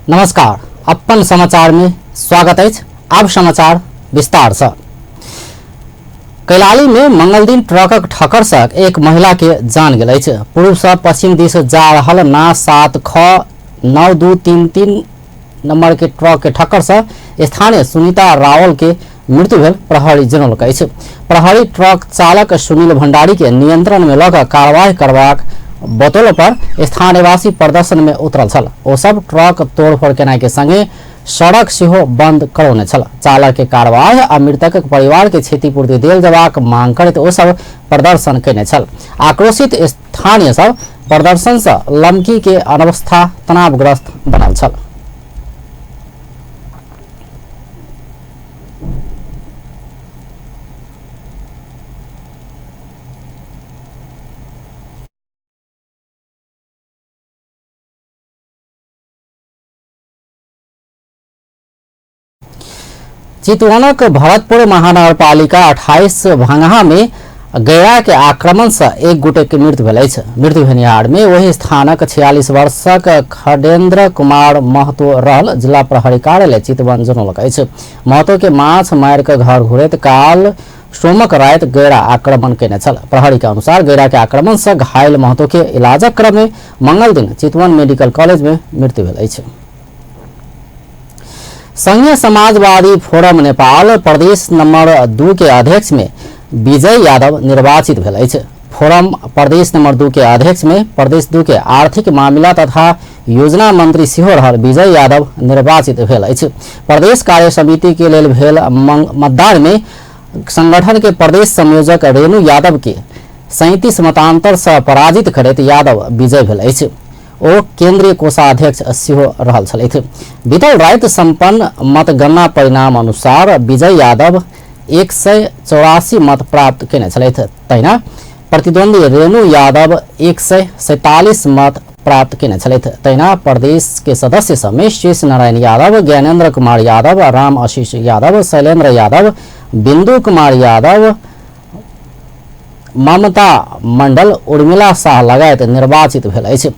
नमस्कार, अपन समाचार में स्वागत है। अब समाचार विस्तार से। कैलाली में मंगल दिन ट्रकक ठक्कर से एक महिला के जान गेल। पूर्व से पश्चिम दिश जा रहा ना 7 ख 9233 नंबर के ट्रक के ठक्कर से स्थानीय सुनीता रावल के मृत्यु भेल प्रहरी जनौलक। प्रहरी ट्रक चालक सुनील भंडारी के नियंत्रण में लग कार्रवाई करबाक बतौल पर स्थानीयवासी प्रदर्शन में उतरल छल। ओ सब ट्रक तोड़फोड़ केनाई के संगे सड़क सेहो बंद करौने छल। चालक के कार्रवाई आ मृतकक परिवार के क्षतिपूर्ति देल जबाक मांग करैत ओ सब प्रदर्शन केने छल। आक्रोशित स्थानीय सब प्रदर्शन से लमकी के अवस्था तनावग्रस्त बनल छल। चितवनक भरतपुर महानगरपालिका 28 भंगहा में गैया के आक्रमण से एक गोटे के मृत्यु भेल। मृत्यु भेनिहार में वही स्थानक 46 वर्षक खडेन्द्र कुमार महतो रहल। जिला प्रहरी कार्यालय चितवन जनौलक। महतो के माछ मार के घर घुरैत काल सोमक रात गैरा आक्रमण केने छल। प्रहरी के अनुसार गैरा के आक्रमण से घायल महतो के इलाजक क्रम में मंगल दिन चितवन मेडिकल कॉलेज में मृत्यु भेल। संघीय समाजवादी फोरम नेपाल प्रदेश नंबर 2 के अध्यक्ष में विजय यादव निर्वाचित भेल। फोरम प्रदेश नंबर 2 के अध्यक्ष में प्रदेश 2 के आर्थिक मामला तथा योजना मंत्री सेहो रहल विजय यादव निर्वाचित भेल। प्रदेश कार्य समिति के लेल भेल मतदान में संगठन के प्रदेश संयोजक रेणु यादव के 37 मतांतर से पराजित करैत यादव विजय भेल। ओ केंद्रीय कोषाध्यक्ष सेहो रहल छलथि। बीतल रात संपन्न मतगणना परिणाम अनुसार विजय यादव 184 मत प्राप्त केने छलथि। तहिना प्रतिद्वंदी रेणु यादव 147 मत प्राप्त केने छलथि। तहिना प्रदेश के सदस्य समेत शेष नारायण यादव, ज्ञानेन्द्र कुमार यादव, राम आशीष यादव, शैलेन्द्र यादव, बिंदु कुमार यादव, ममता मंडल, उर्मिला शाह लगायत निर्वाचित भेल।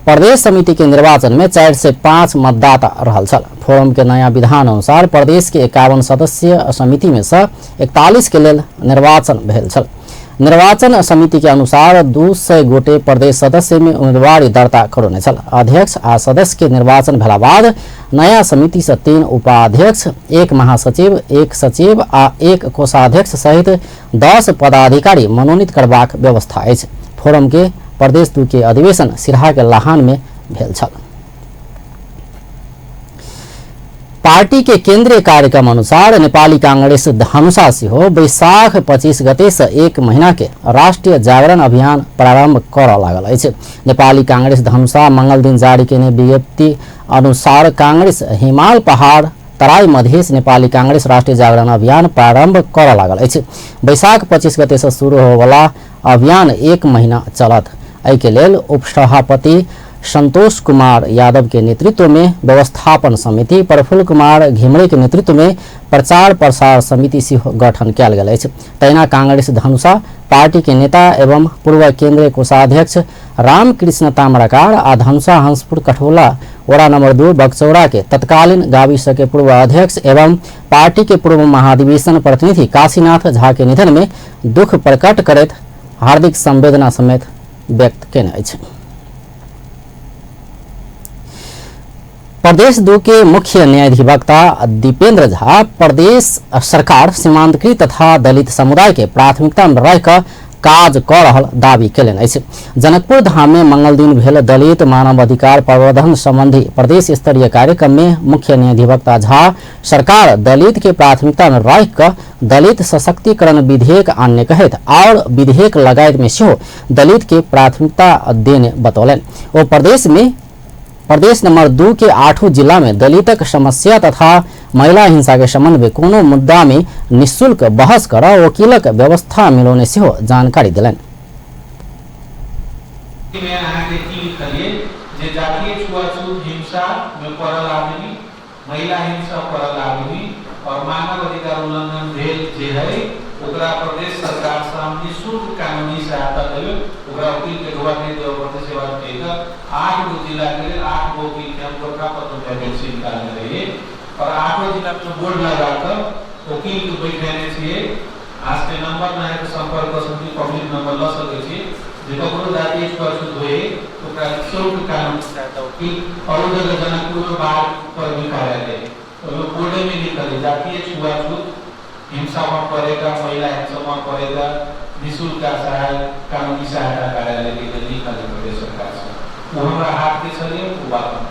प्रदेश समिति के निर्वाचन में 4 से 5 मतदाता रहल छल। फोरम के नया विधान अनुसार प्रदेश के 51 सदस्यीय समिति में से 41 के लेल निर्वाचन भेल छल। निर्वाचन समिति के अनुसार 200 गोटे प्रदेश सदस्य में उम्मीदवारी दर्ता करौने छल। अध्यक्ष आ सदस्य के निर्वाचन भेला बाद नया समिति से 3 उपाध्यक्ष, 1 महासचिव, 1 सचिव आ 1 कोषाध्यक्ष सहित 10 पदाधिकारी मनोनीत करबाक व्यवस्था अछि। फोरम के प्रदेश 2 के अधिवेशन सिरहा के लाहान में भेल छल। पार्टी के केंद्रीय कार्यक्रम अनुसार नेपाली कांग्रेस धनुषा सेहो वैशाख 25 गते से 1 महीना के राष्ट्रीय जागरण अभियान प्रारंभ कर लागल अछि। नेपाली कांग्रेस धनुषा मंगल दिन जारी केने विज्ञप्ति अनुसार कांग्रेस हिमाल पहाड़ तराई मधेश नेपाली कांग्रेस राष्ट्रीय जागरण अभियान प्रारंभ कर लागल अछि। वैशाख 25 गते से शुरू होवला अभियान 1 महीना चलत। एहि के लेल उपसभापति संतोष कुमार यादव के नेतृत्व में व्यवस्थापन समिति, प्रफुल्ल कुमार घिमरे के नेतृत्व में प्रचार प्रसार समिति से गठन किया गेल अछि। तहिना कांग्रेस धनुषा पार्टी के नेता एवं पूर्व केंद्रीय कोषाध्यक्ष रामकृष्ण ताम्राकार आ धनुषा हंसपुर कठोला वड़ा नंबर 2 बगचौड़ा के तत्कालीन गाविस के पूर्व अध्यक्ष एवं पार्टी के पूर्व महाधिवेशन प्रतिनिधि काशीनाथ झा के निधन में दुख प्रकट करैत हार्दिक संवेदना समेत व्यक्त केने अछि। प्रदेश 2 के मुख्य न्यायाधिवक्ता दीपेंद्र झा प्रदेश सरकार सीमांतकृत तथा दलित समुदाय के प्राथमिकता में रह काज कर रहल दावी केलनि अछि। जनकपुर धाम में मंगल दिन भेल दलित मानव अधिकार प्रवर्धन संबंधी प्रदेश स्तरीय कार्यक्रम में मुख्य न्यायाधिवक्ता झा सरकार दलित के प्राथमिकता में रह दलित सशक्तिकरण विधेयक आनने कहत और विधेयक लगायत में सेहो दलित के प्राथमिकता देने बतौलन। वो प्रदेश नंबर 2 के 8 जिला में दलितक समस्या तथा महिला हिंसा के संबंध में कोनो मुद्दा में निःशुल्क बहस कर वकीलक व्यवस्था मिलौने सेहो जानकारी दिलन। महिला हिंसा पर और मानव अधिकार उल्लंघन भेल जे है ओकरा प्रदेश सरकार से निःशुल्क कानूनी सहायता देवे, ओकरा वकील के ढुआ नहीं देवे पड़ते सेवा देगा। 8 गो जिला के 8 गो वकील के हम गोरखापत्र में वैकेंसी निकालने रहिए और 8 जिला में बोर्ड लगाकर वकील के बैठाने छे। आज के नंबर ना है तो संपर्क कर सकती, पब्लिक नंबर ल सके छे। जेको कोनो जाति स्पर्शित होए ओकरा निःशुल्क कानूनी सहायता वकील और जगह जनकपुर में बाहर पर भी कार्यालय तो बोर्ड में लिखा है जातीय छुआछूत हिंसा में पड़ेगा, महिला हिंसा में पड़ेगा, निःशुल्क कानूनी सहायता कार्यालय के लिए लिखा है प्रदेश सरकार से। वो हमारा हाथ के चले वो बात हम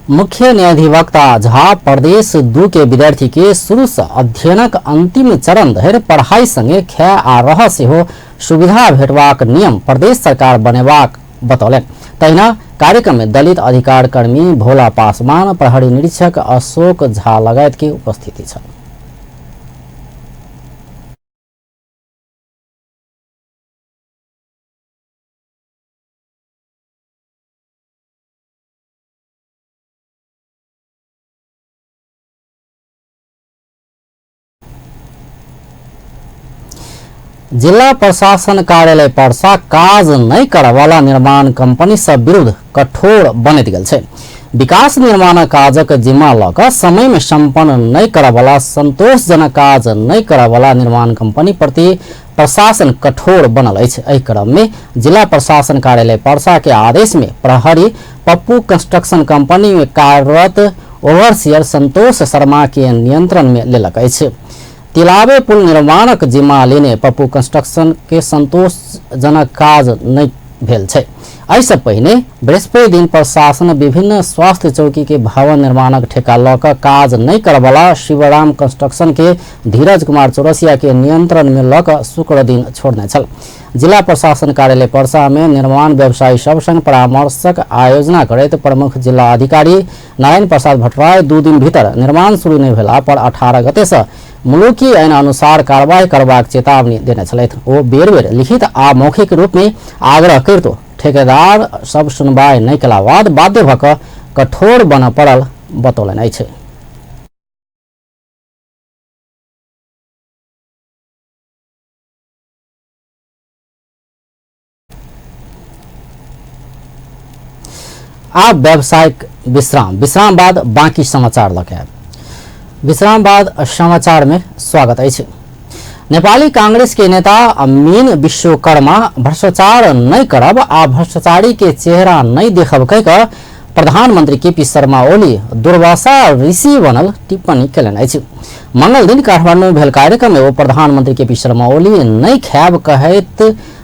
मुख्य न्यायाधिवक्ता झा प्रदेश 2 के विद्यार्थी के शुरू से अध्ययनक अंतिम चरण धरि पढ़ाई संगे खाय आ रह सेहो सुविधा भेटबाक नियम प्रदेश सरकार बनेबाक बतौलनि। तहिना कार्यक्रम में दलित अधिकार कर्मी भोला पासवान, प्रहरी निरीक्षक अशोक झा लगायत की उपस्थिति छ। जिला प्रशासन कार्यालय पर्सा काज नहीं करवाला निर्माण कंपनी सब विरुद्ध कठोर बनैत गेल छै। विकास निर्माण काजक जिम्मा ल क समय में संपन्न नहीं करवाला संतोषजनक काज नहीं करवाला निर्माण कंपनी प्रति प्रशासन कठोर बनल अछि। एहि क्रम में जिला प्रशासन कार्यालय पर्सा के आदेश में प्रहरी पप्पू कंस्ट्रक्शन कंपनी में कार्यरत ओवरसियर संतोष शर्मा के नियंत्रण में लेलक अछि। तिलावे पुल निर्माणक जिम्मा लेने पप्पू कंस्ट्रक्शन के संतोषजनक काज नहीं भेल छै। एहिसँ पहिने बृहस्पति दिन प्रशासन विभिन्न स्वास्थ्य चौकी के भवन निर्माणक ठेका ल क काज नहीं करवाला शिवराम कंस्ट्रक्शन के धीरज कुमार चौरसिया के नियंत्रण में ल क शुक्र दिन छोड़ने छल। जिला प्रशासन कार्यालय पर्सा में निर्माण व्यवसायी सब संग परामर्शक आयोजना करैत प्रमुख जिला अधिकारी नारायण प्रसाद भट्टराय 2 दिन भीतर निर्माण शुरू नहीं भेला पर 18 गते से मुलुकी ऐन अनुसार कार्रवाई करबाक चेतावनी देने छलथि। ओ बेर बेर लिखित आ मौखिक रूप में आग्रह करितो ठेकेदार सब सुनवाई नहीं केला बाद बाध्य भ क कठोर बन पड़ल बतौलनि अछि। आप व्यावसायिक विश्राम बाद बाकी समाचार लके विश्राम बाद समाचार में स्वागत है। नेपाली कांग्रेस के नेता मीन विश्वकर्मा भ्रष्टाचार नहीं करब आ भ्रष्टाचारी के चेहरा नहीं देखब कह क प्रधानमंत्री केपी शर्मा ओली दुर्वासा ऋषि बनल टिप्पणी कयलनि अछि। मंगल दिन काठमांडू में भेल कार्यक्रम में वो प्रधानमंत्री केपी शर्मा ओली नहीं खायब कहैत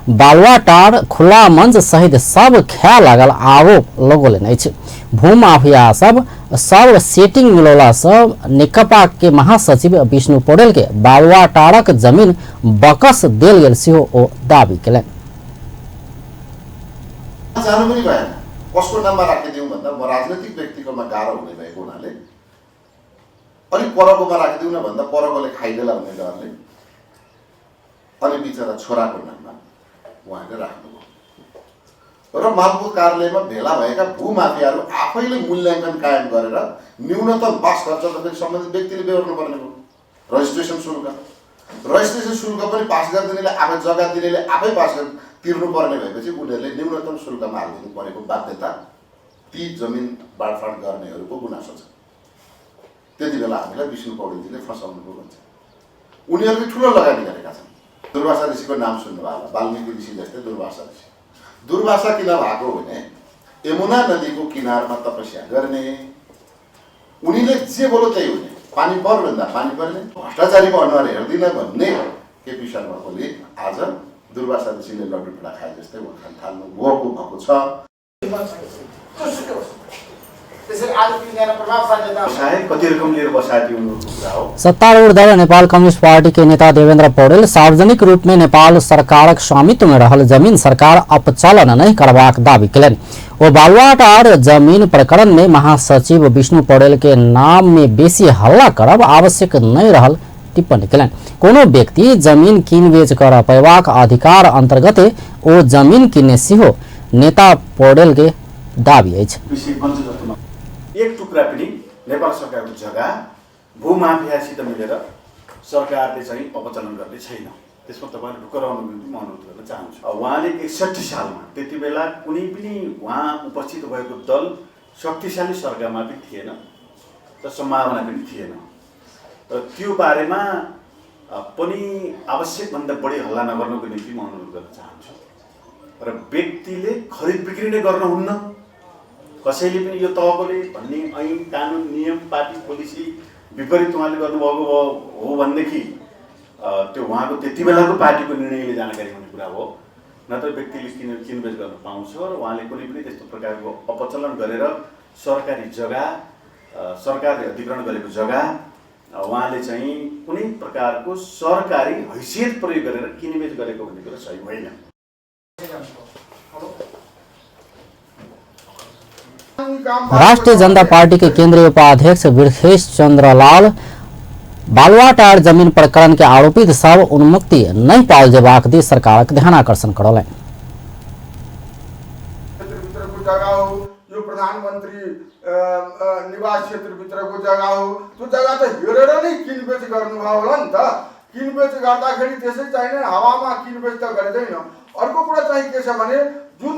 बालुआटार खुला मंच सहित सब खाय लागल आरोप लगौलनि अछि। भूमाफिया सब सेटिंग मिलौला सब नेकपा के महासचिव विष्णु पौडेल के बालुआटारक जमीन बकस देल गेल सेहो ओ दावी केलनि। कसको नाममा राखिदिउँ भन्दा म राजनीतिक व्यक्तिकोमा गाह्रो हुने भएको हुनाले अनि परकोमा राखिदिउँ न भन्दा परकोले खाइदेला भन्ने डरले अनि बिचरा छोराको नाममा उहाँले राख्नुभयो र मालपोत कार्यालयमा भेला भएका भूमाफियाहरू आफैले मूल्याङ्कन कायम गरेर न्यूनतम पास खर्च त फेरि सम्बन्धित व्यक्तिले बेहोर्नु पर्ने हो। रजिस्ट्रेसन शुल्क पनि पास गरिदिनेले आफै जग्गा दिनेले आफै पास तिर्नु पर्ने भएपछि उनीहरूले न्यूनतम शुल्कमा हालिदिनु परेको बाध्यता ती जमिन बाँडफाँड गर्नेहरूको गुनासो छ। त्यति बेला हामीलाई विष्णु पौडेलजीले फसाउनुभयो भन्छ। उनीहरूले ठुलो लगानी गरेका छन्। दुर्वासा ऋषिको नाम सुन्नुभयो होला, वाल्मीकि ऋषि जस्तै दुर्वासा ऋषि। दुर्वासा किन भएको भने यमुना नदीको किनारमा तपस्या गर्ने, उनीले जे बोलो त्यही हुने, पानी पर्दा पानी पर्ने, भ्रष्टाचारीको अनुहार हेर्दिन भन्ने केपी शर्मा ओली आज दुर्वासा ऋषिले लड्डु पेडा खाए जस्तै उखान थाल्नु भएको छ। सत्तारूढ़ दल नेपाल कम्युनिस्ट पार्टी के नेता देवेंद्र पौडेल सार्वजनिक रूप में नेपाल सरकारक स्वामित्व में रहल जमीन सरकार अपचलन नहीं करबाक दावी केलनि। ओ बालुआटार जमीन प्रकरण में महासचिव विष्णु पौडेल के नाम में बेसी हल्ला करब आवश्यक नहीं रहल टिप्पणी केलनि। कोनो व्यक्ति जमीन किन बेच कर पैबाक अधिकार अंतर्गत ओ जमीन किन्ने सेहो नेता पौडेल के दावी अछि। एक टुक्रा पनि नेपाल सरकारको जग्गा भूमाफियासित मिलेर सरकारले चाहिँ अपचलन गर्ने छैन। त्यसमा तपाईँले ढुक्क रहनु निम्ति म अनुरोध गर्न चाहन्छु। उहाँले 61 सालमा त्यति बेला कुनै पनि उहाँ उपस्थित भएको दल शक्तिशाली सरकारमा पनि थिएन र सम्भावना पनि थिएन र त्यो बारेमा पनि आवश्यकभन्दा बढी हल्ला नगर्नुको निम्ति म अनुरोध गर्न चाहन्छु। र व्यक्तिले खरिद बिक्री नै गर्नुहुन्न, कसैले पनि यो तहकोले भन्ने ऐन कानुन नियम पार्टी पोलिसी विपरीत उहाँले गर्नुभएको हो भनेदेखि त्यो उहाँको त्यति बेलाको पार्टीको निर्णयले जानकारी हुने कुरा हो, नत्र व्यक्तिले किनबेच गर्न पाउँछ। र उहाँले कुनै पनि त्यस्तो प्रकारको अपचलन गरेर सरकारी जग्गा, सरकारले अधिग्रहण गरेको जग्गा उहाँले चाहिँ कुनै प्रकारको सरकारी हैसियत प्रयोग गरेर किनबेच गरेको भन्ने कुरा सही होइन। राष्ट्रीय जनता पार्टी के केंद्रीय उपाध्यक्ष बिरखेश चंद्र लाल बालुवाटार जमीन प्रकरण के आरोपित सब उन्मुक्ति नहीं पाल जेबाक दी सरकार के ध्यान आकर्षण करौले। यो प्रधानमन्त्री निवास क्षेत्रभित्रको जग्गा हो, त्यो जग्गा त हेरेर नै किनबेच गर्नुभयो होला नि त। किनबेच गर्दाखेरि त्यसै चाहिने हावामा किनबेच त गरिँदैन। अर्को कुरा चाहिँ के छ भने जुन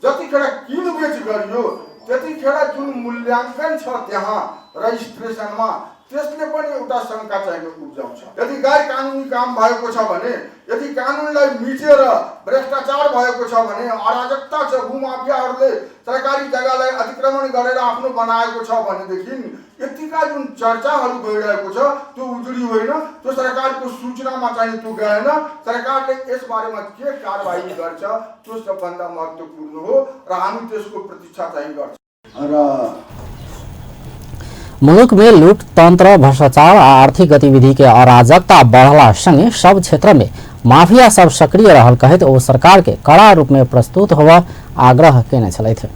जतिखेर किनबेच गरियो त्यतिखेर जुन मूल्याङ्कन छ त्यहाँ रजिस्ट्रेसनमा त्यसले पनि एउटा शङ्का चाहिँ उब्जाउँछ। यदि गैर कानुनी काम भएको छ भने, यदि कानुनलाई मिचेर भ्रष्टाचार भएको छ भने, अराजकता छ, भूमाफियाहरूले सरकारी जग्गालाई अतिक्रमण गरेर आफ्नो बनाएको छ भनेदेखि यतिका जुन चर्चाहरू भइरहेको छ त्यो उजुरी होइन, त्यो सरकारको सूचनामा चाहिँ त्यो गएन। सरकारले यसबारेमा के कारबाही गर्छ त्यो सबभन्दा महत्त्वपूर्ण हो र हामी त्यसको प्रतीक्षा चाहिँ गर्छौँ। र मुलुक में लूट तंत्र, भ्रष्टाचार, आर्थिक गतिविधि के अराजकता बढ़ला संगे सब क्षेत्र में माफिया सब सक्रिय रहल कहत ओ सरकार के कड़ा रूप में प्रस्तुत हुआ आग्रह केने छलैथ।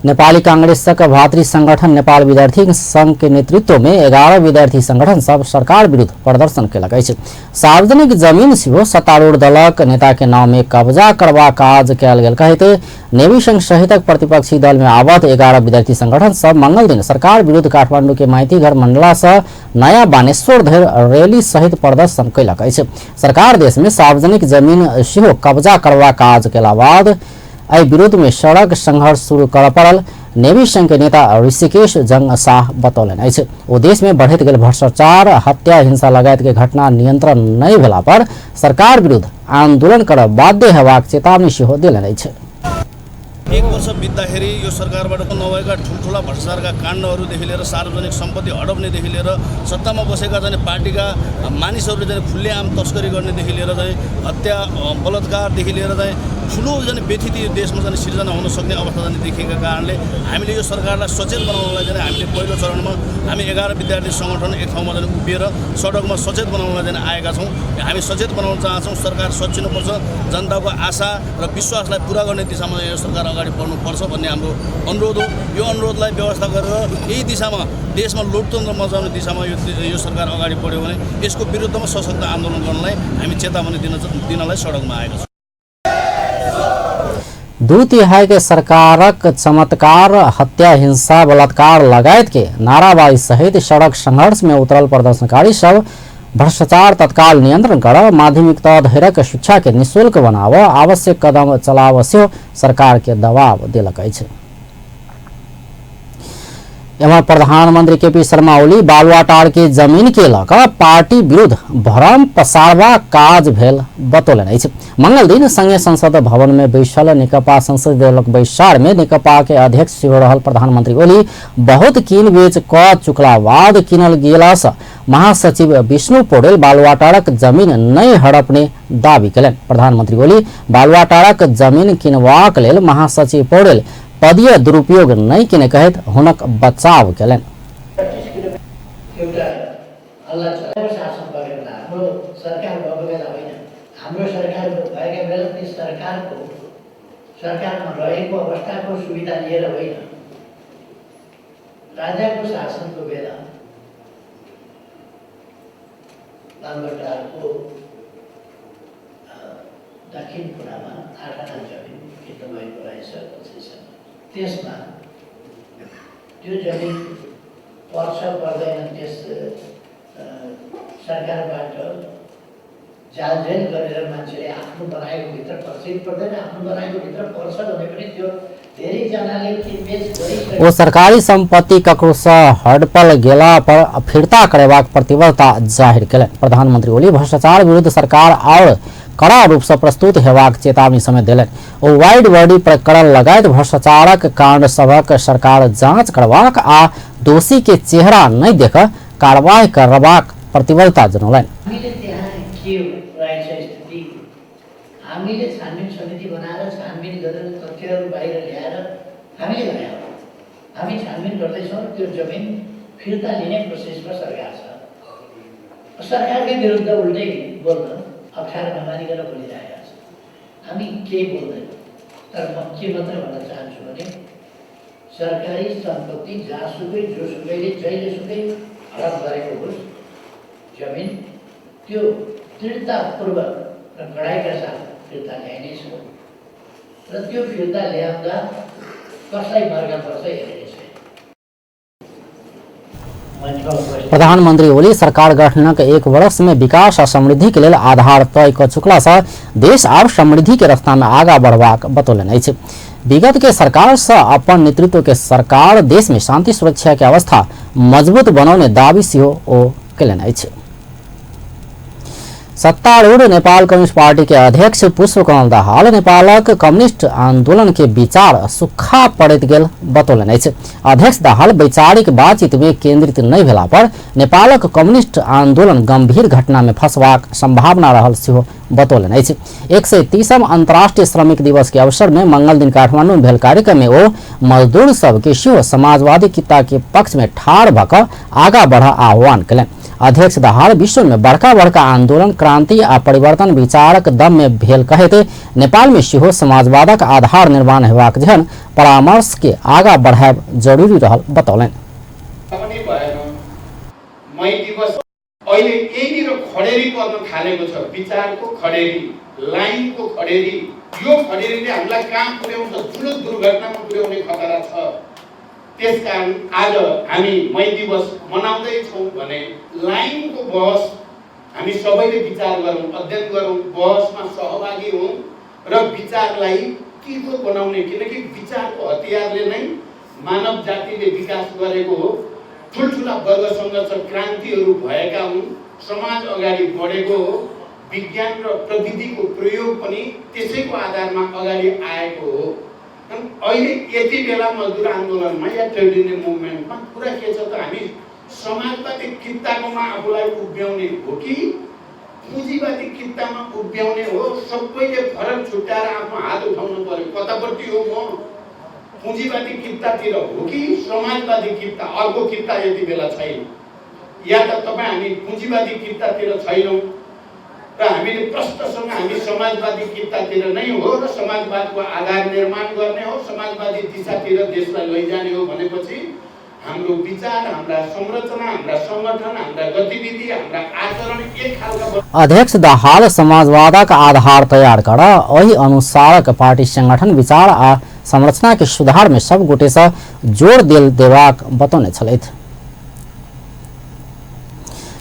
नेपाली कांग्रेसक भातृ संगठन नेपाल विद्यार्थी संघ के नेतृत्व में 11 विद्यार्थी संगठन सब सरकार विरुद्ध प्रदर्शन केलक अछि। सार्वजनिक जमीन सेहो सत्तारूढ़ दलक नेता के नाम में कब्जा करबा काज कयल गेल कहते नेवी संघ सहितक प्रतिपक्षी दल में आबद्ध 11 विद्यार्थी संगठन सब मंगल दिन सरकार विरुद्ध काठमाडौँ के माइतीघर मंडला से नया बानेश्वर धरि रैली सहित प्रदर्शन कयलक अछि। सरकार देश में सार्वजनिक जमीन सेहो कब्जा करबा काज केला बाद एहि विरोध में सड़क संघर्ष शुरू कर पड़ल नेवी संघ के नेता ऋषिकेश जंग शाह बतौलन अछि। ओ देश में बढ़ैत गेल भ्रष्टाचार, हत्या, हिंसा लगायत के घटना नियंत्रण नहीं भेला पर सरकार विरुद्ध आंदोलन कर बाध्य हेबाक चेतावनी सेहो देलन अछि। एक वर्ष बित्दाखेरि यो सरकारबाट नभएका ठुल्ठुला भ्रष्टाचारका काण्डहरूदेखि लिएर सार्वजनिक सम्पत्ति हडप्नेदेखि लिएर सत्तामा बसेका चाहिँ पार्टीका मानिसहरूले चाहिँ खुल्लेआम तस्करी गर्नेदेखि लिएर चाहिँ हत्या, बलात्कारदेखि लिएर चाहिँ ठुलो चाहिँ व्यथिति देशमा चाहिँ सिर्जना हुन सक्ने अवस्था चाहिँ देखिएका कारणले हामीले यो सरकारलाई सचेत बनाउनलाई चाहिँ हामीले पहिलो चरणमा हामी 11 विद्यार्थी सङ्गठन एक ठाउँमा चाहिँ उभिएर सडकमा सचेत बनाउनलाई चाहिँ आएका छौँ। हामी सचेत बनाउन चाहन्छौँ। सरकार सच्चिनुपर्छ, जनताको आशा र विश्वासलाई पुरा गर्ने दिशामा यो सरकार अगाडि बढ्नुपर्छ भन्ने हाम्रो अनुरोध हो। यो अनुरोधलाई व्यवस्था गरेर यही दिशामा देशमा लोकतन्त्र मचाउने दिशामा यो सरकार अगाडि बढ्यो भने यसको विरुद्धमा सशक्त आन्दोलन गर्नलाई हामी चेतावनी दिनलाई सडकमा आएका छौँ। 2 तिहाई के सरकारक चमत्कार, हत्या, हिंसा, बलात्कार लगायत के नाराबाजी सहित सड़क संघर्ष में उतरल प्रदर्शनकारी सब भ्रष्टाचार तत्काल नियंत्रण कर माध्यमिक तह धरिक शिक्षा के निःशुल्क बनाव आवश्यक कदम चलाव से सरकार के दबाव दिलक अछि। एवं प्रधानमंत्री केपी शर्मा ओली बालुवाटार के जमीन के लक पार्टी विरुद्ध भ्रम पसारवा काज भेल बतौलन अछि। मंगल दिन संघीय संसद भवन में बैसल नेकपा संसदीय दलक बैसार में नेकपा के अध्यक्ष सेहो रहल प्रधानमंत्री ओली बहुत कीन बेच क चुकला बाद किनल गेला से महासचिव विष्णु पौडेल बालुवाटारक जमीन नहीं हड़पने दावी कयलनि। प्रधानमंत्री ओली बालुवाटारक जमीन किनबाक लेल महासचिव पौडेल पदीय दुरुपयोग नहीं किने कहत हुनक बचाव कयलनि। सरकारमा रहेको अवस्थाको सुविधा लिएर होइन, राजाको शासनको बेला बालुवाटारको दक्षिण कुनामा 8 आना जमिन किन्न भएको रहेछ। त्यसमा त्यो जमिन पर्छ पर्दैन त्यस सरकारबाट जालझेल गरेर मान्छेले आफ्नो बनाएको भित्र पर्छ कि पर्दैन, आफ्नो बनाएको भित्र पर्छ भने पनि त्यो धेरैजनाले किनबेच गरिसके ओ सरकारी संपत्ति ककरो सँ हडपल गेला पर फिर्ता करेबाक प्रतिबद्धता जाहिर कयलनि। प्रधानमंत्री ओली भ्रष्टाचार विरुद्ध सरकार और कड़ा रूप से प्रस्तुत हेबाक चेतावनी समेत देलनि। ओ वाइड बॉडी प्रकरण लगायत भ्रष्टाचारक कांड सभक सरकार जांच करबाक आ दोषी के चेहरा नहीं देख कार्रवाई करबाक प्रतिबद्धता जनौलनि। हामीले त्यहाँ के रहेछ स्थिति, हामीले छानबिन समिति बनाएर छानबिन गरेर तथ्यहरू बाहिर ल्याएर हामीले गरे हो। हामी छानबिन गर्दैछौँ, त्यो जमिन फिर्ता लिने प्रोसेसमा सरकार छ। सरकारकै विरुद्ध उल्टै बोल्न अप्ठ्यारो नमानिकन बोलिरहेका छ। हामी केही बोल्दैनौँ, तर म के मात्रै भन्न चाहन्छु भने सरकारी सम्पत्ति जहाँसुकै जोसुकैले जहिलेसुकै हडप गरेको होस् जमिन, त्यो दृढतापूर्वक र कडाइका साथ फिर्ता ल्याइनेछ र त्यो फिर्ता ल्याउँदा कसलाई मर्का पर्छ हेर्नेछ। प्रधानमंत्री ओली सरकार गठनक 1 वर्ष में विकास और समृद्धि के लिए आधार तय क चुकला से देश आब समृद्धि के रास्ता में आगा बढ़बाक बतौलनि अछि। विगत के सरकार से अपन नेतृत्व के सरकार देश में शांति सुरक्षा के अवस्था मजबूत बनौने दावी सेहो ओ कयलनि अछि। सत्तारूढ़ नेपाल कम्युनिस्ट पार्टी के अध्यक्ष पुष्पकमल दाहाल नेपालक कम्युनिस्ट आंदोलन के विचार सुखा पड़ैत गेल बतौलनि अछि। अध्यक्ष दाहाल वैचारिक बातचीत में केंद्रित नहीं भेला पर नेपालक कम्युनिस्ट आंदोलन गंभीर घटना में फंसबाक संभावना रहल सेहो बतौलनि अछि। 130वां अंतर्राष्ट्रीय श्रमिक दिवस के अवसर में मंगल दिन काठमांडू में भेल कार्यक्रम में ओ मजदूर सब के सेहो समाजवादी किता के पक्ष में ठाढ़ भऽ कऽ आगा बढ़ा आह्वान कयलनि। अध्यक्ष दाहाल विश्व में बड़का बड़का आंदोलन क्रांति आ परिवर्तन विचारक दम में भेल कहैत नेपाल में सेहो समाजवादक आधार निर्माण हेबाक जेहन परामर्श के आगा बढ़ायब जरूरी रहल बतौलनि। मई दिवस अहिले यहीँनिर खडेरी पर्न थालेको छ, विचारको खडेरी, लाइनको खडेरी। यो खडेरीले हामीलाई कहाँ पुर्याउँछ, ठुलो दुर्घटनामा पुर्याउने खतरा छ। त्यसकारण आज हामी मई दिवस मनाउँदैछौँ भने लाइनको बहस हामी सबैले विचार गरौँ, अध्ययन गरौँ, बहसमा सहभागी हौँ र विचारलाई तीखो बनाउने, किनकि विचारको हतियारले नै मानव जातिले विकास गरेको हो। ठुल्ठुला वर्ग सङ्घर्ष क्रान्तिहरू भएका हुन्, समाज अगाडि बढेको हो, विज्ञान र प्रविधिको प्रयोग पनि त्यसैको आधारमा अगाडि आएको हो। अहिले यति बेला मजदुर आन्दोलनमा या ट्रेड युनियन मुभमेन्टमा कुरा के छ त, हामी समाजवादी कित्ताकोमा आफूलाई उभ्याउने हो कि पुँजीवादी कित्तामा उभ्याउने हो? सबैले फरक छुट्याएर आफ्नो हात उठाउनु पर्यो, कतापट्टि हो म? पुँजीवादी कित्तातिर हो कि समाजवादी कित्ता? अर्को कित्ता यति बेला छैन। या त तपाईँ हामी पुँजीवादी कित्तातिर छैनौँ र हामीले प्रष्टसँग हामी समाजवादी कित्तातिर नै हो र समाजवादको आधार निर्माण गर्ने हो, समाजवादी दिशातिर देशलाई लैजाने हो भनेपछि हाम्रो विचार, हाम्रा संरचना, हाम्रा संगठन, हाम्रा गतिविधि, हाम्रा आचरण एक खालका। अध्यक्ष दाहाल समाजवादक आधार तैयार कर वही अनुसारक पार्टी संगठन विचार आ संरचना के सुधार में सब गोटे से जोर देबाक बतौने छलथि।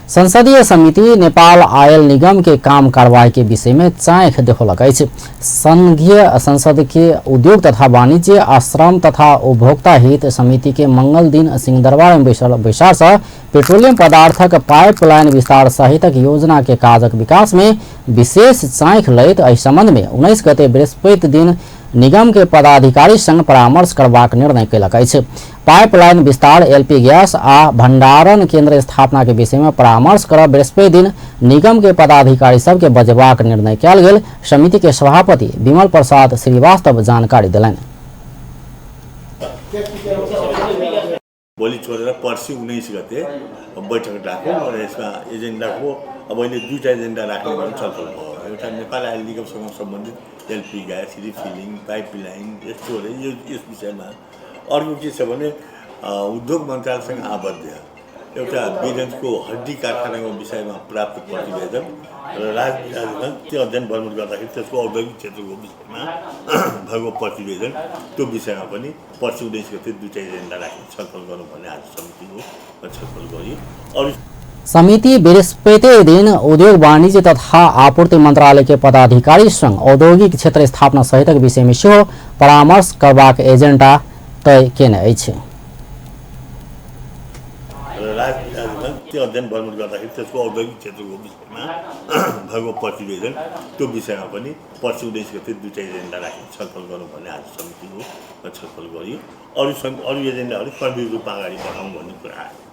संसदीय समिति नेपाल आयल निगम के काम कार्रवाई के विषय में चाँख देखौलक अछि। संघीय संसद के उद्योग तथा वाणिज्य, श्रम तथा उपभोक्ता हित समिति के मंगल दिन सिंहदरबार में बैसार से पेट्रोलियम पदार्थक पाइपलाइन विस्तार सहितक योजना के काजक विकास में विशेष चाँख लैत एहि संबंध में 19 गते बृहस्पति दिन निगम के पदाधिकारी संग परामर्श करबाक निर्णय कयलक अछि। पाइपलाइन विस्तार, एलपी गैस आ भंडारण केंद्र स्थापना के विषय में परामर्श कर बृहस्पति दिन निगम के पदाधिकारी सब के बजबाक निर्णय कयल गेल समिति के सभापति विमल प्रसाद श्रीवास्तव जानकारी देलनि। भोलि छोडेर पर्सि 19 गते बैठक राख्यौँ र यसमा एजेन्डाको अब अहिले दुईटा एजेन्डा राख्ने भने छलफल भयो। एउटा नेपाल आयल निगमसँग सम्बन्धित एलपी ग्यास, रिफिलिङ, पाइपलाइन यस्तोहरू यस विषयमा। अर्को के छ भने उद्योग मन्त्रालयसँग आबद्ध एउटा वीरगन्जको हड्डी कारखानाको विषयमा प्राप्त प्रतिवेदन र राजनीतिमा त्यो अध्ययन भ्रमण गर्दाखेरि त्यसको औद्योगिक क्षेत्रको विषयमा भएको प्रतिवेदन त्यो विषयमा पनि पर्सि 19 गते दुईटा एजेन्डा राखेर छलफल गरौँ भन्ने आज समितिको छलफल गरियो। अरू समिति बृहस्पति दिन उद्योग वाणिज्य तथा आपूर्ति मंत्रालय के पदाधिकारी संग औद्योगिक क्षेत्र स्थापना सहितक विषय में सेहो परामर्श करबाक एजेंडा तय केने अछि। राजनीतिमा त्यो अध्ययन भ्रमण गर्दाखेरि त्यसको औद्योगिक क्षेत्रको विषयमा भएको प्रतिवेदन त्यो विषयमा पनि पर्सि 19 गते दुईटा एजेन्डा राखेर छलफल गरौँ भन्ने आज समितिको छलफल गरियो। अरू एजेन्डाहरू कर्मिक रूपमा अगाडि बढाउँ भन्ने कुरा आयो।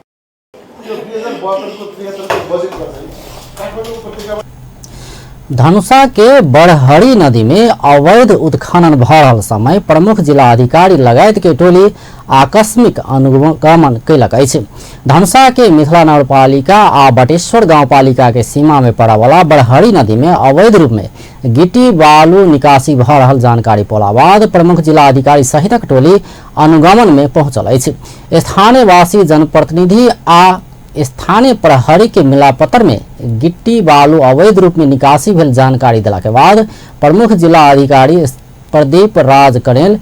धनुषा के बड़हरी नदी में अवैध उत्खनन भ रहल समय प्रमुख जिला अधिकारी लगायत के टोली आकस्मिक अनुगमन कैलक अछि। धनुषा के मिथिला नगरपालिका आ बटेश्वर गांवपालिका के सीमा में पड़ा वाला बड़हरी नदी में अवैध रूप में गिट्टी बालू निकासी भ रहल जानकारी पौला बाद प्रमुख जिला अधिकारी सहितक टोली अनुगमन में पहुंचल अछि। स्थानीय वासी जनप्रतिनिधि आ स्थानीय प्रहरी के मिलापत्र में गिट्टी बालू अवैध रूप में निकासी भेल जानकारी देला के बाद प्रमुख जिला अधिकारी प्रदीप राज करेल,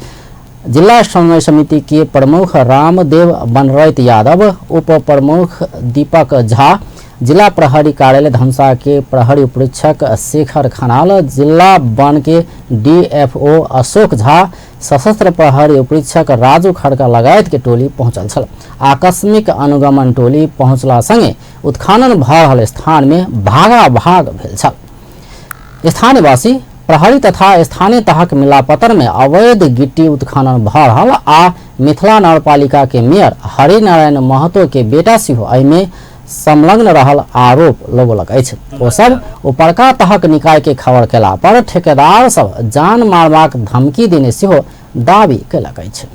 जिला समन्वय समिति के प्रमुख रामदेव बनरैत यादव, उप प्रमुख दीपक झा, जिला प्रहरी कार्यालय धनुषा के प्रहरी उपरीक्षक शेखर खनाल, जिला वन के डीएफओ अशोक झा, सशस्त्र प्रहरी उपरीक्षक राजू खड़का लगायत के टोली पहुंचल छल। आकस्मिक अनुगमन टोली पहुंचला संगे उत्खनन भ रहल स्थान में भागा भाग भेल छल। स्थानीयवासी प्रहरी तथा स्थानीय तहक मिलापत्र में अवैध गिट्टी उत्खनन भ रहल आ मिथिला नगरपालिका के मेयर हरिनारायण महतो के बेटा सेहो एहि में संलग्न रहल आरोप लगौलक अछि। ओ सब उपरका तहक निकाय के खबर केला पर ठेकेदार सब जान मारबाक धमकी देने सेहो दावी केलक अछि।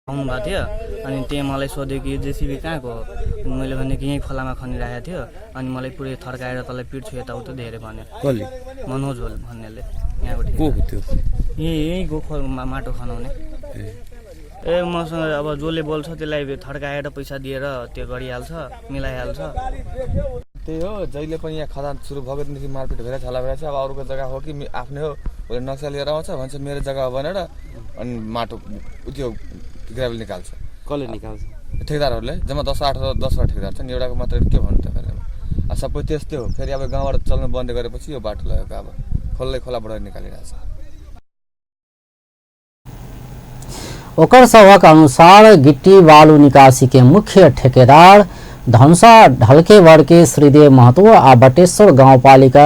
भएको थियो अनि त्यही मलाई सोध्यो कि जेसीबी कहाँको, मैले भने कि यहीँ खोलामा खनिरहेको थियो अनि मलाई पुरै थर्काएर तँलाई पिट्छु यताउता धेरै भन्यो। कसले? मनोज भन्नेले यहाँबाट को थियो? यहीँ गएको माटो खनाउने। मसँग अब जसले बोल्छ त्यसलाई थर्काएर पैसा दिएर त्यो गरिहाल्छ, मिलाइहाल्छ। त्यही हो, जहिले पनि यहाँ खदान सुरु भएको दिनदेखि मारपिट भइरहेको छ, हल्ला भइरहेको छ। अब अरूको जग्गा हो कि आफ्नै हो, उसले नक्सा लिएर आउँछ भन्छ मेरो जग्गा हो भनेर अनि माटो त्यो ग्राभल निकाल्छ। कसले निकाल्छ? ठेकेदारहरूले जम्मा 10-8-10 ठेकेदार छन्, एउटाको मात्र के भन्नु तपाईँले? सबै त्यस्तै हो। फेरि अब गाउँबाट चल्न बन्द गरेपछि यो बाटो लगेको अब खोल्लै खोलाबाट निकालिरहेछ। ओकर सभक अनुसार गिट्टी बालू निकासी के मुख्य ठेकेदार धनुषा ढलकेवर के श्रीदेव महतो आ बटेश्वर गांवपालिका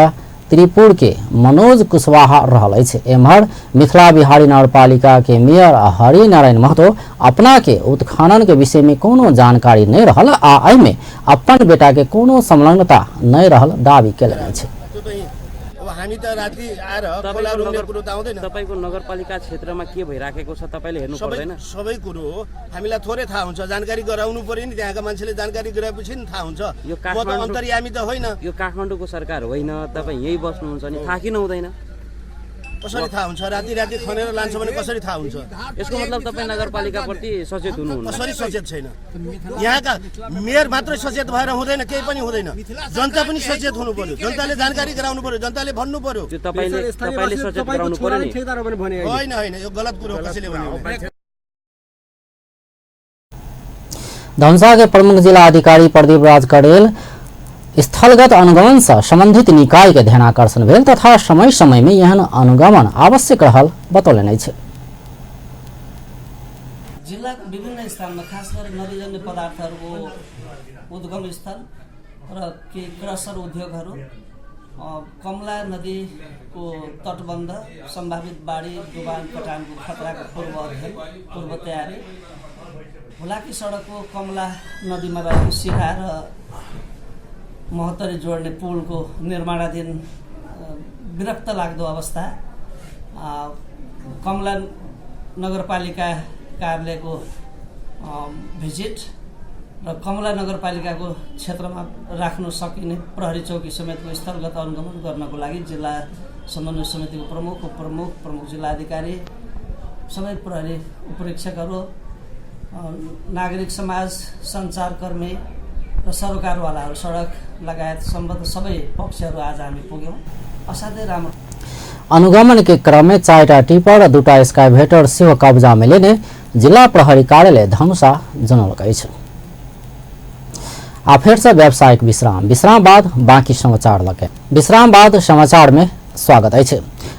त्रिपुर के मनोज कुशवाहा रहल अछि। एम्हर मिथिला बिहारी नगरपालिका के मेयर हरिनारायण महतो अपना के उत्खनन के विषय में कोनो जानकारी नहीं रहल आ एहि में अपन बेटा के कोनो संलग्नता नहीं रहल दावी केलक अछि। हामी त राति आएर खोला रुङ्ने कुरो त आउँदैन। तपाईको नगरपालिका क्षेत्रमा के भइराखेको छ तपाईले हेर्नु पर्दैन? सबै कुरो हो, हामीलाई थोरै थाहा हुन्छ, जानकारी गराउनु पर्यो नि, त्यहाँका मान्छेले जानकारी गराएपछि नि थाहा हुन्छ। म त अन्तर्यामी त होइन। यो काठमाडौँको सरकार होइन, तपाईँ यही बस्नुहुन्छ नि, थाहा किन हुँदैन? कसरी थाहा हुन्छ? राति राति खनेर लान्छ भने कसरी थाहा हुन्छ? यसको मतलब तपाईँ नगरपालिकाप्रति सचेत हुनुहुन्न। कसरी सचेत छैन? यहाँका मेयर मात्रै सचेत भएर हुँदैन, केही पनि हुँदैन। जनता पनि सचेत हुनु पर्यो, जनताले जानकारी गराउनु पर्यो, जनताले भन्नु पर्यो। तपाईले सचेत गराउनु पर्यो नि। होइन होइन, यो गलत कुरो कसैले भन्यो। धनुषा के प्रमुख जिला अधिकारी प्रदीप राज करेल स्थलगत अनुगमन से संबंधित निकाय के ध्यानाकर्षण भेल तथा समय समय में यहन अनुगमन आवश्यक रहल बतौलनि अछि। जिल्लाको विभिन्न स्थानमा खास गरी नदीजन्य पदार्थहरूको उद्गम स्थल र केही क्रसर उद्योगहरू, कमला नदीको तटबन्ध, सम्भावित बाढी डुबान कटानको खतराको पूर्व अध्ययन, पूर्व तयारी, हुलाकी सडकको कमला नदीमा रहेको शिखा र महोत्तरी जोड्ने पुलको निर्माणाधीन विरक्त लाग्दो अवस्था, कमला नगरपालिका कार्यालयको भिजिट र कमला नगरपालिकाको क्षेत्रमा राख्न सकिने प्रहरी चौकी समेतको स्थलगत अनुगमन गर्नको लागि जिल्ला समन्वय समितिको प्रमुख, उपप्रमुख, प्रमुख जिल्ला अधिकारी, सबै प्रहरी उपरीक्षकहरू नागरिक समाज, सञ्चारकर्मी र सरकारवालाहरू, सडक लगायत सम्बद्ध सबै पक्षहरू आज हामी पुग्यौँ। असाध्यै राम्रो। अनुगमन के क्रम में 4टा टिपर और 2टा स्काइभेटर सेहो कब्जा में लेने जिला प्रहरी कार्यालय धनुषा जनौलकै छ। फिर से व्यावसायिक विश्राम बाद बाँकी समाचार लगे। विश्राम बाद समाचार में स्वागत है।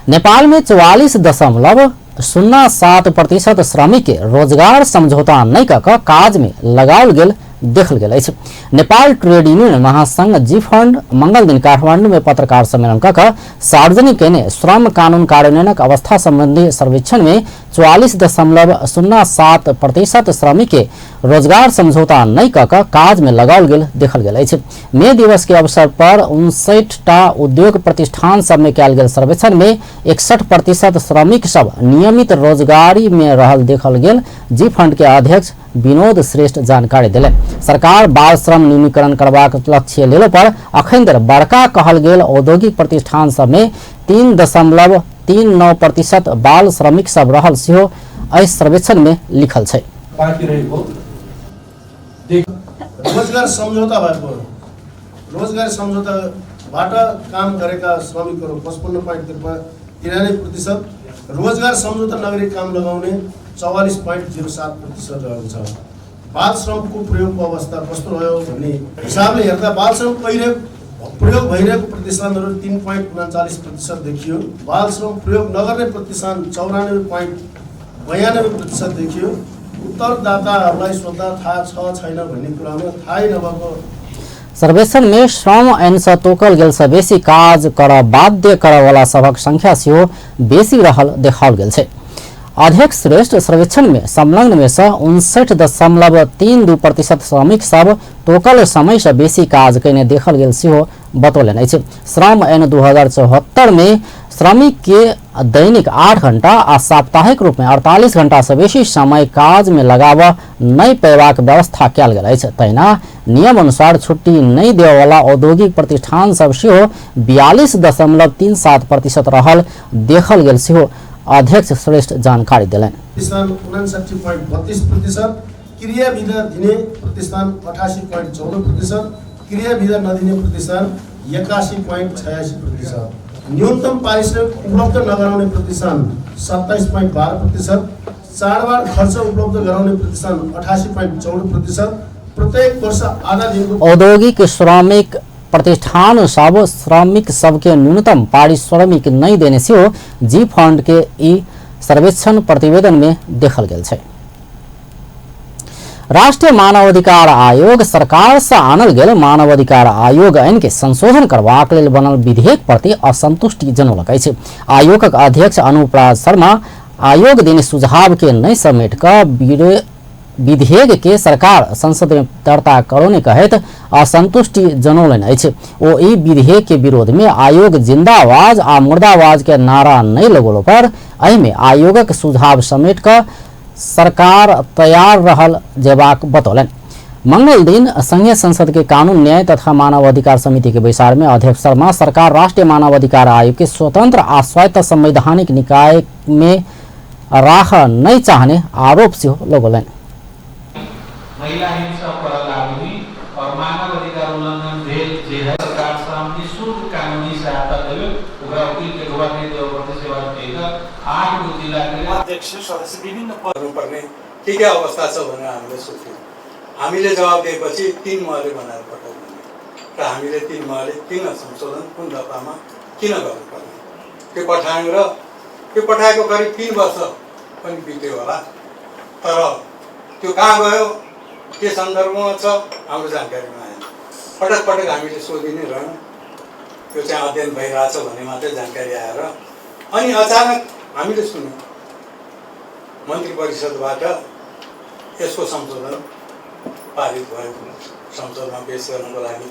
नेपाल में 44.07% श्रमिक के रोजगार समझौता नहीं कऽ काज में लगाओल गेल देखल गेल अछि। नेपाल ट्रेड यूनियन महासंघ जी फंड मंगल दिन काठमांडू में पत्रकार सम्मेलन कऽ सार्वजनिक केने श्रम कानून कार्यान्वयनक अवस्था संबंधी सर्वेक्षण में 44.07% श्रमिक के रोजगार समझौता नहीं कऽ काज में लगाओल गेल देखल गेल अछि। मे दिवस के अवसर पर 59टा उद्योग प्रतिष्ठान सब में कयल गेल सर्वेक्षण में 61% श्रमिक सब नियमित रोजगारी में रहल देखल गेल। जी फंड के अध्यक्ष विनोद श्रेष्ठ जानकारी दिले। सरकार बाल श्रम न्यूनीकरण करबाक लक्ष्य लेला पर अखन धरि बड़का कहल गेल औद्योगिक प्रतिष्ठान सब में 3.39% बाल श्रमिक सब रहल सेहो एहि सर्वेक्षण में लिखल छै। बाँकी रहेको रोजगार सम्झौता भएको रोजगार सम्झौताबाट काम गरेका श्रमिकहरू 55.93%, रोजगार सम्झौता नगरी काम लगाउने 44.07% रहेको छ। बाल श्रमको प्रयोगको अवस्था कस्तो रह्यो भन्ने हिसाबले हेर्दा बाल श्रम प्रयोग भइरहेको प्रतिष्ठानहरू 3.39% देखियो। बाल श्रम प्रयोग नगर्ने प्रतिष्ठान 94.92% देखियो। उत्तरदाताहरूलाई सोद्धा थाहा छ छैन भन्ने कुरामा थाहै नभएको सर्वेक्षण में श्रम ऐन से तोकल गेल से बेसी काज कर बाध्य करय वाला सबक संख्या सेहो बेसी रहल देखाओल गेल छै। अध्यक्ष श्रेष्ठ सर्वेक्षण में संलग्न में से 59.32% श्रमिक सब तोकल समय से बेसी काज कयने देखल गेल सेहो बतौलनि अछि। श्रम ऐन 2074 में श्रमिक के दैनिक 8 घंटा आ साप्ताहिक रूप में 48 घंटा से बेसी समय काज में लगाबऽ नहीं पेबाक व्यवस्था कयल गेल अछि। तहिना नियम अनुसार छुट्टी नहीं देबऽ वाला औद्योगिक प्रतिष्ठान सब सेहो 42.37% रहल देखल गेल सेहो अध्यक्ष श्रेष्ठ जानकारी दिलनि। प्रतिष्ठान 59.32%, क्रिया विधा दिने प्रतिष्ठान 88.14%, क्रिया विधा नदिने प्रतिष्ठान 81.86%, न्यूनतम पारिश्रमिक उपलब्ध नगराउने प्रतिष्ठान 27.12%, चाडबाड खर्च उपलब्ध गराउने प्रतिष्ठान 88.14%, प्रत्येक वर्ष आधा दिनको औद्योगिक श्रमिक प्रतिष्ठान सब श्रमिक सबके न्यूनतम पारिश्रमिक नहीं देने से जी फंड के ई सर्वेक्षण प्रतिवेदन में देखल गेल छै। राष्ट्रीय मानवाधिकार आयोग सरकार से आनल गेल मानवाधिकार आयोग ऐन के संशोधन करबाक लेल बनल विधेयक प्रति असंतुष्टि जनौलकै छै। आयोगक अध्यक्ष अनुप्राज शर्मा आयोग देने सुझाव के नहीं समेट कर विधेयक के सरकार संसद में दर्ता करौने कहैत असंतुष्टि जनौलनि अछि। ओ ई विधेयक के विरोध में आयोग जिंदाबाद आ मुर्दाबाद के नारा नहीं लगौला पर एहि में आयोगक सुझाव समेट कर सरकार तैयार रहल जेबाक बतौलनि। मंगल दिन संघीय संसद के कानून न्याय तथा मानवाधिकार समिति के बैसार में अध्यक्ष शर्मा सरकार राष्ट्रीय मानवाधिकार आयोग के स्वतंत्र आ स्वायत्त संवैधानिक निकाय में राख नहीं चाहने आरोप से लगौलनि। महिला हिंसा पर लागू हुई और मानव अधिकार उल्लंघन भेल जे है सरकार सामने निःशुल्क कानूनी सहायता देवे ओकरा वकील के गवाही देवे पड़ते सेवा देगा 8 गो जिला के अध्यक्ष सदस्य विभिन्न पदहरू पर्ने के अवस्था छ भनेर हामीले सोच्यौं। हामीले जवाब दिएपछि 3 महले बनाएर पठाउनु र हामीले 3 महले किन संशोधन कुन दफामा किन गर्नुपर्ने त्यो पठायौं र त्यो पठाएको करिब 3 वर्ष पनि बित्यो होला। तर त्यो कहाँ गयो के सन्दर्भमा छ हाम्रो जानकारीमा आएन। पटक पटक हामीले सोधि नै रहौँ। त्यो चाहिँ अध्ययन भइरहेछ भन्ने मात्रै जानकारी आएर अनि अचानक हामीले सुन्यौँ मन्त्री परिषदबाट यसको संशोधन पारित भयो। संसदमा पेश गर्नको लागि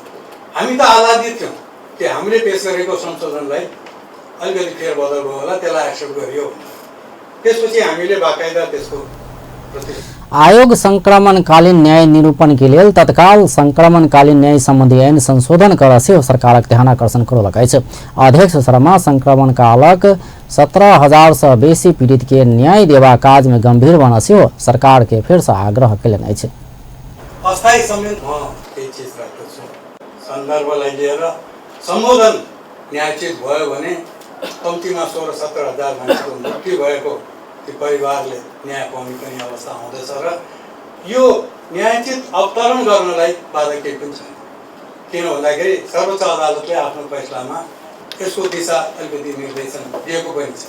हामी त आलादित थियौँ कि हामीले पेश गरेको संशोधनलाई अलिकति फेरबदल भयो होला, त्यसलाई एक्सेप्ट गरियो। त्यसपछि हामीले बाकायदा त्यसको आयोग संक्रमणकालीन न्याय निरूपण के लेल तत्काल संक्रमणकालीन न्याय संबंधी ऐन संशोधन कर सेहो सरकारक ध्यानाकर्षण करलक अछि। अध्यक्ष शर्मा संक्रमण कालक 17,000 से बेसी पीड़ित के न्याय देवा काज में गंभीर बन सेहो सरकार के फिर से आग्रह कयलनि अछि। अस्थायी समेत म केही चीज राख्दछु। सन्दर्भलाई लिएर सम्बोधन न्यायोचित भयो भने कम्तीमा 16-17,000 मान्छेको मृत्यु भएको त्यो परिवारले न्याय पाउने पनि अवस्था आउँदैछ र यो न्यायोचित अवतरण गर्नलाई बाधा केही पनि छैन। किन भन्दाखेरि सर्वोच्च अदालतले आफ्नो फैसलामा यसको दिशा अलिकति निर्देशन दिएको पनि छ।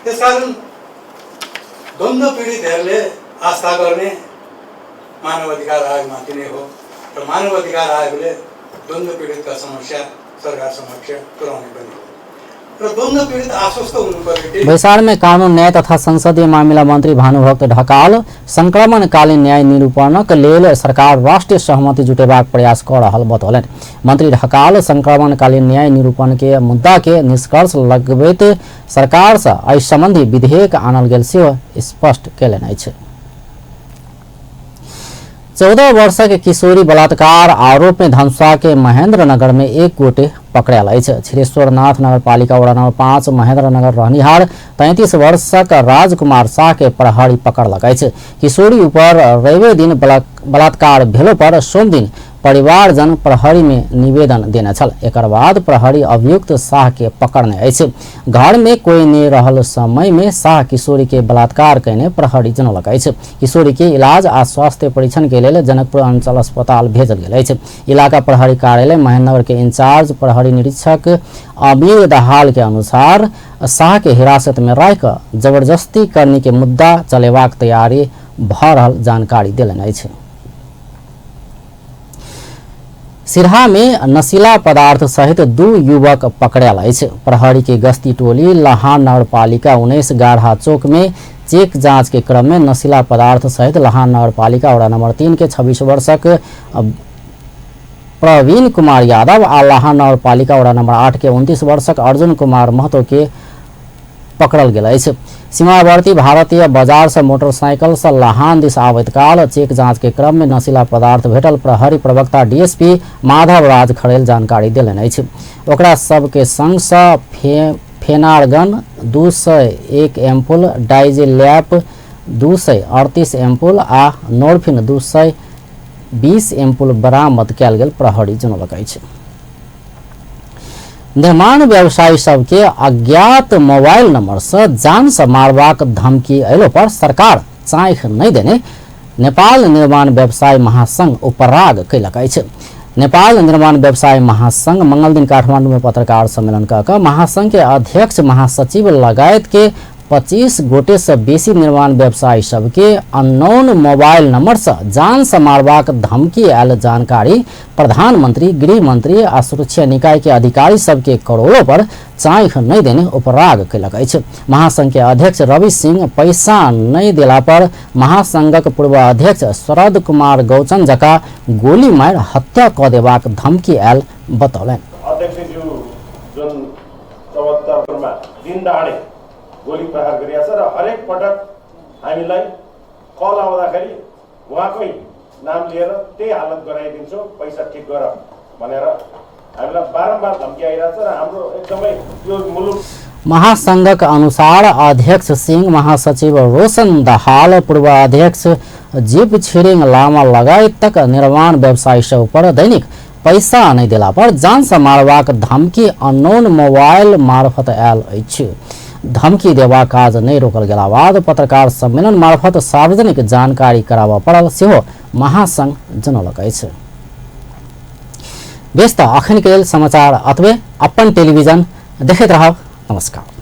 त्यसकारण द्वन्द्व पीडितहरूले आस्था गर्ने मानव अधिकार आयोगमाथि नै हो र मानव अधिकार आयोगले द्वन्द्व पीडितका समस्या सरकार समक्ष पुर्याउने पनि हो र द्वन्द्व पीडित आश्वस्त हुनुपर्ने। वैशाल में कानून न्याय तथा संसदीय मामिला मंत्री भानुभक्त ढकाल संक्रमणकालीन न्याय निरूपणक लेल सरकार राष्ट्रीय सहमति जुटेबाक प्रयास कर रहल बतौलनि। मंत्री ढकाल संक्रमणकालीन न्याय निरूपण के मुद्दा के निष्कर्ष लगबैत सरकार से एहि संबंधी विधेयक आनल गेल सेहो स्पष्ट कयलनि अछि। 14 वर्ष के किशोरी बलात्कार आरोप में धनुषा के महेंद्र नगर में एक गोटे पकड़ायल अछि। छिरेश्वरनाथ नगर पालिका वडा नंबर 5 महेंद्र नगर रहनिहार 33 वर्षक राजकुमार शाह के प्रहरी पकड़लक अछि। किशोरी ऊपर रवि दिन बलात्कार भेलो पर सोम दिन परिवारजन प्रहरी में निवेदन देने छल। एकर बाद प्रहरी अभियुक्त शाह के पकड़ने अछि। घर में कोई नहीं रहल समय में शाह किशोरी के बलात्कार कयने प्रहरी जनौलक अछि। किशोरी के इलाज आ स्वास्थ्य परीक्षण के लेल जनकपुर अंचल अस्पताल भेजल गेल अछि। इलाका प्रहरी कार्यालय महेंद्रनगर के इंचार्ज प्रहरी निरीक्षक अमीर दहाल के अनुसार शाह के हिरासत में रह जबरदस्ती करने के मुद्दा चलेबाक तैयारी भ रहल जानकारी देलनि अछि। सिरहा में नशीला पदार्थ सहित 2 युवक पकड़ायल अछि। प्रहरी के गश्ती टोली लहान नगर पालिका 19 गाढ़ा चौक में चेक जांच के क्रम में नशीला पदार्थ सहित लहान नगर पालिका वडा नंबर 3 के 26 वर्षक प्रवीण कुमार यादव आ लहान नगर पालिका वडा नंबर 8 के 29 वर्षक अर्जुन कुमार महतो के पकड़ल गेल अछि। सीमावर्ती भारतीय बाजार से मोटरसाइकिल से लहान दिस आबैत काल चेक जांच के क्रम में नशीला पदार्थ भेटल प्रहरी प्रवक्ता डीएसपी माधव राज खड़ेल जानकारी देलनि अछि। ओकरा सबके संग से फेनारगन 201 एम्पुल, डाइजिलैप 238 एम्पुल आ नोरफिन 220 एम्पुल बरामद कयल गेल प्रहरी जनौलक अछि। निर्माण व्यवसायी सबके अज्ञात मोबाइल नंबर से जान से मारबाक धमकी अयलो पर सरकार चाँख नहीं देने नेपाल निर्माण व्यवसाय महासंघ उपराग कयलक अछि। नेपाल निर्माण व्यवसाय महासंघ मंगल दिन काठमांडू में पत्रकार सम्मेलन कर महासंघ के अध्यक्ष महासचिव लगायत के 25 गोटे से बेसी निर्माण व्यवसायी सबके अननोन मोबाइल नंबर से जान से मारबाक धमकी आयल जानकारी प्रधानमंत्री, गृह मंत्री आ सुरक्षा निकाय के अधिकारी सबके करोड़ों पर चाँख नहीं देने उपराग कयलक अछि। महासंघ के अध्यक्ष रवि सिंह पैसा नहीं देला पर महासंघक पूर्व अध्यक्ष शरद कुमार गौचन जका गोली मार हत्या क देबाक धमकी आयल बतौलनि। गोली प्रहार गरिया छ र हरेक पटक हामीलाई कल आउँदाखेरि उहाँकै नाम लिएर त्यही हालत गराइदिन्छौँ, पैसा ठिक गर भनेर हामीलाई बारम्बार धम्की आइरहेछ र हाम्रो एकदमै यो मुलुक महासंघक अनुसार अध्यक्ष सिंह, महासचिव रोशन दाहाल, पूर्व अध्यक्ष जीप छिरिङ लामा लगायत निर्माण व्यवसायी सब पर दैनिक पैसा नहीं देला पर जान से मारबाक धमकी अननोन मोबाइल मार्फत आयल अछि। धमकी देवा काज नहीं रोकल गेला बाद पत्रकार सम्मेलन मार्फत सार्वजनिक जानकारी कराबा पड़ल सेहो महासंघ जनौलक अछि। व्यस्त अखन के समाचार अतबे अपन टेलीविजन देखैत रहब। नमस्कार।